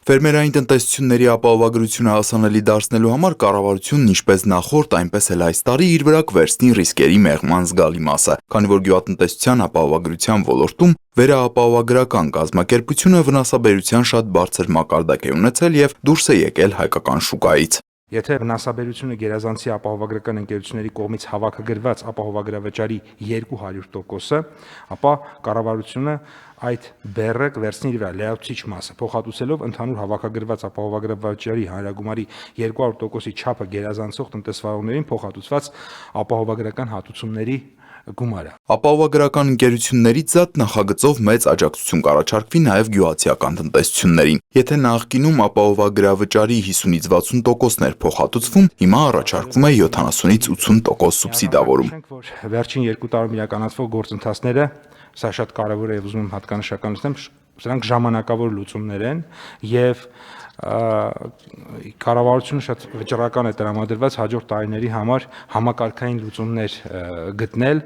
Ֆերմերային տնտեսությունների ապահովագրությունը հասանելի դարձնելու համար կառավարությունն ինչպես նախորդ, այնպես էլ այս տարի իր վրա կվերցնի ռիսկերի մեղման զգալի մասը, քանի որ գյուղատնտեսության ապահովագրության ոլորտում վերաապահովագրական կազմակերպությունը վնասաբերության շատ բարձր մակարդակ է ունեցել եւ դուրս է եկել հայկական շուկայից։ Եթե վնասաբերությունը գերազանցի ապահովագրական ընկերությունների կողմից հավաքագրված ապահովագրավճարի 200%-ը, ապա կառավարությունը այդ բեռը կվերցնի իր վրա լիացուցիչ մասը, փոխհատուցելով ընդհանուր հավաքագրված ապահովագրավճարի հանրագումարի 200%-ի չափը գերազանցող տնտեսվարողներին փոխհատուցված ապահովագրական հատուցումների գումարը։ Ապահովագրական ընկերություններից զատ նախագծով մեծ աջակցություն կառաջարկվի նաև գյուղացիական տնտեսություններին։ Եթե նախկինում ապահովագրավճարի 50-ից 60%-ն էր փոխհատուցվում, հիմա առաջարկվում է 70-ից 80% սուբսիդավորում։ Վերջին 2 տարում իրականացվող գործընթացները, սա շատ կարևոր է եւ ուզում եմ հատկանշականացնեմ, սրանք ժամանակավոր լուծումներ են եւ կառավարությունը շատ վճռական է տրամադրված հաջորդ տարիների համար համակարգային լուծումներ գտնել,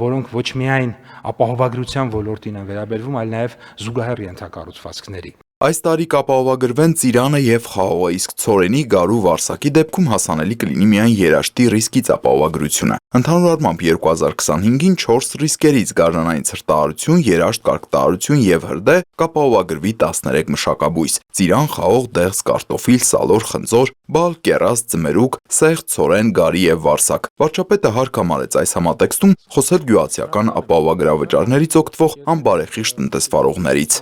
որոնք ոչ միայն ապահովագրության ոլորտին են վերաբերվում, այլ նաև զուգահեռ ենթակառուցվածքների։ Այս տարի կապահովագրվեն Ծիրանը եւ Խաղողը, իսկ Ցորենի, Գարու, Վարսակի դեպքում հասանելի կլինի միայն երաշտի ռիսկից ապահովագրությունը։ Ընդհանուր առմամբ 2025-ին 4 ռիսկերից՝ գարնանային ցրտահարություն, երաշտ, կարգտահարություն եւ հրդեհ, կապահովագրվի 13 մշակաբույս՝ Ծիրան, Խաղող, Դեղս, Կարտոֆիլ, Սալոր, Խնձոր, Բալ, Կեռաս, Ձմերուկ, Սեղծ, Ցորեն, Գարի եւ Վարսակ։ Վարչապետը հարկ համարեց այս համատեքստում խոսել գյուղացիական ապահովագրավճարներից օգտվող անբարեխիղճ տնտեսվարողներից։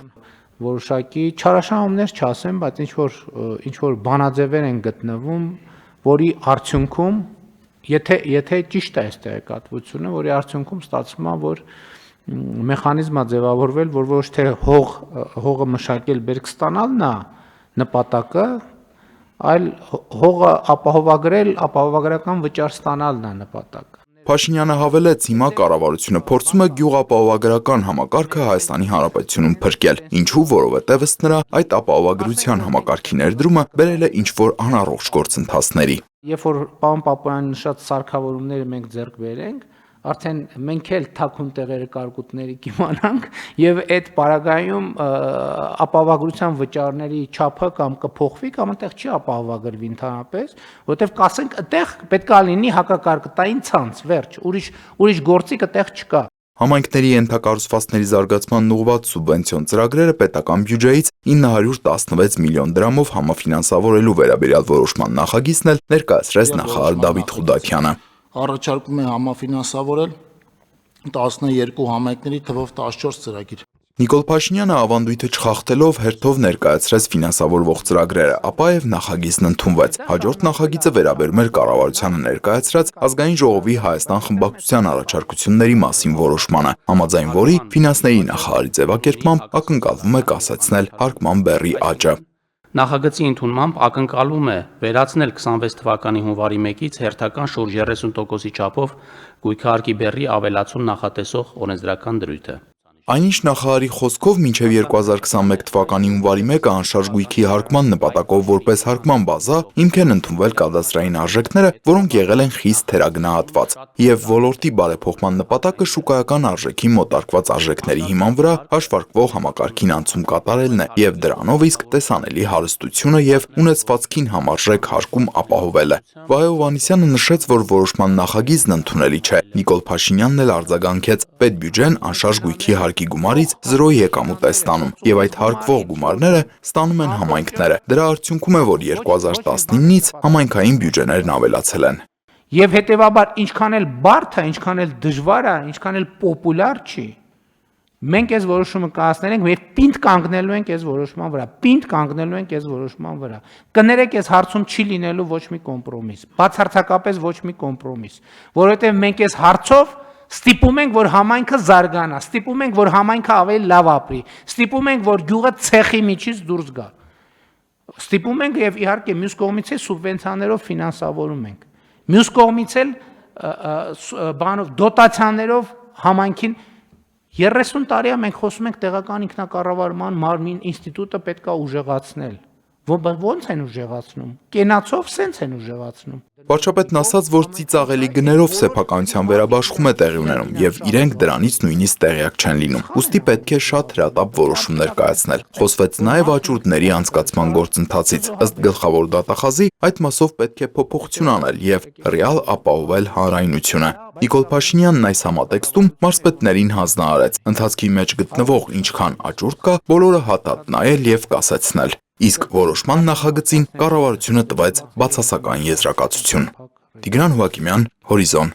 Որոշակի չարաշահումներ չասեմ, բայց ինչ որ բանաձևեր են գտնվում, որի արդյունքում, եթե ճիշտ է այս տեղեկատվությունը, որի արդյունքում ստացվում է, որ մեխանիզմ է ձևավորվել, որ ոչ թե հողը մշակել բերք ստանալն է նպատակը, այլ հողը ապահովագրել, ապահովագրական վճար ստանալն է նպատակը։ Փաշինյանը հավելեց, հիմա կառավարությունը փորձում է գյուղապահովագրական համակարգը Հայաստանի Հանրապետությունում փրկել, ինչու, որովհետև ըստ նրա այդ ապահովագրության համակարգի ներդրումը բերել է ինչ-որ անառողջ գործընթացների։ Երբ որ պարոն Պապոյանը նշած սարքավորումները մենք ձեռք բերենք, արդեն մենք էլ թաքուն տեղերը կարկուտների կիմանանք եւ այդ պարագայում ապահովագրության վճարների չափը կամ կփոխվի կամ այնտեղ չի ապահովագրվի ընդհանրապես, որովհետեւ կասենք այդտեղ պետքա լինի հակակարկտային ցանց, վերջ, ուրիշ գործիք այդտեղ չկա։ Համայնքների ենթակառուցվածքների զարգացման ուղղված սուբվենցիոն ծրագրերը պետական բյուջեից 916 միլիոն դրամով համաֆինանսավորելու վերաբերյալ որոշման նախագիծն էլ ներկայացրեց նախարար Դավիթ Խուդաքյանը։ Առաջարկում է համաֆինանսավորել 12 համայնքների թվով 14 ծրագիր։ Նիկոլ Փաշինյանը ավանդույթը չխախտելով հերթով ներկայացրեց ֆինանսավորվող ծրագրերը, ապա եւ նախագիծն ընդունվեց։ Հաջորդ նախագիծը վերաբերում էր կառավարությանը ներկայացրած Ազգային ժողովի Հայաստան խմբակցության առաջարկությունների մասին որոշմանը, համաձայն որի ֆինանսների նախարարի ձևակերպմամբ ակնկալվում է կասեցնել հարկման բեռի աճը։ Նախագծի ընդունմամբ ակնկալվում է վերացնել 26 թվականի հունվարի 1-ից հերթական շուրջ 30%-ի չափով գույքահարկի բեռի ավելացում նախատեսող օրենսդրական դրույթը։ Այնինչ նախարարի խոսքով մինչև 2021 թվականի հունվարի 1-ը անշարժ գույքի հարկման նպատակով որպես հարկման բազա հիմք են ընդունվել կադաստրային արժեքները, որոնք եղել են խիստ թերագնահատված, եւ ոլորտի բարեփոխման նպատակը շուկայական արժեքի մոտարկված արժեքների հիման վրա հաշվարկվող համակարգին անցում կատարելն է եւ դրանով իսկ տեսանելի հարստությունը եւ ունեցվածքին համարժեք հարկում ապահովելը։ Վահե Հովհաննիսյանը նշեց, որ որոշման նախագիծն ընդունելի չէ։ Նիկոլ Փաշինյանն էլ արձագանքեց. պետբյուջեն անշարժ գույքի հարկի գումարից 0 եկամուտ է ստանում եւ այդ հարկվող գումարները ստանում են համայնքները։ Դրա արդյունքում է, որ 2019-ից համայնքային բյուջեներն ավելացել են։ Եվ հետեւաբար ինչքան էլ բարդ է, ինչքան էլ դժվար է, ինչքան էլ պոպուլյար չի, մենք այս որոշումը կայացնել ենք եւ պինդ կանգնելու ենք այս որոշման վրա, պինդ կանգնելու ենք այս որոշման վրա։ Կներեք, այս հարցում չի լինելու ոչ մի կոմպրոմիս, բացարձակապես ոչ մի կոմպրոմիս, որովհետեւ մենք այս հարցով ստիպում ենք, որ համայնքը զարգանա, ստիպում ենք, որ համայնքը ավելի լավ ապրի, ստիպում ենք, որ գյուղը ցեխի միջից դուրս գա։ Ստիպում ենք եւ իհարկե մյուս կողմից է սուբվենցիաներով ֆինանսավորում ենք։ Մյուս կողմից էլ դոտացիաներով համայնքին 30 տարի է մենք խոսում ենք տեղական ինքնակառավարման մարմին ինստիտուտը պետք է ուժեղացնել, Ոնց են ուժեղացնում։ Կենացով սենց են ուժեղացնում։ Վարչապետն ասաց, որ ծիծաղելի գներով սեփականության վերաբաշխում է տեղի ունենում եւ իրենք դրանից նույնիսկ տեղյակ չեն լինում։ Ուստի պետք է շատ հրատապ որոշումներ կայացնել։ Խոսվեց նաեւ աճուրդների անցկացման գործընթացից։ Ըստ գլխավոր դատախազի, այդ մասով պետք է փոփոխություն անել եւ ռեալ ապահովել հանրայնությունը։ Նիկոլ Փաշինյանն այս համատեքստում մարզպետներին հանձնարարեց ընթացքի մեջ գտնվող ինչքան աճուրդ կա, բոլորը հատատ նայել եւ կասեցնել։ Իսկ որոշման նախագծին կառավարությունը տվեց բացասական եզրակացություն։ Տիգրան Հուակիմյան, Հորիզոն։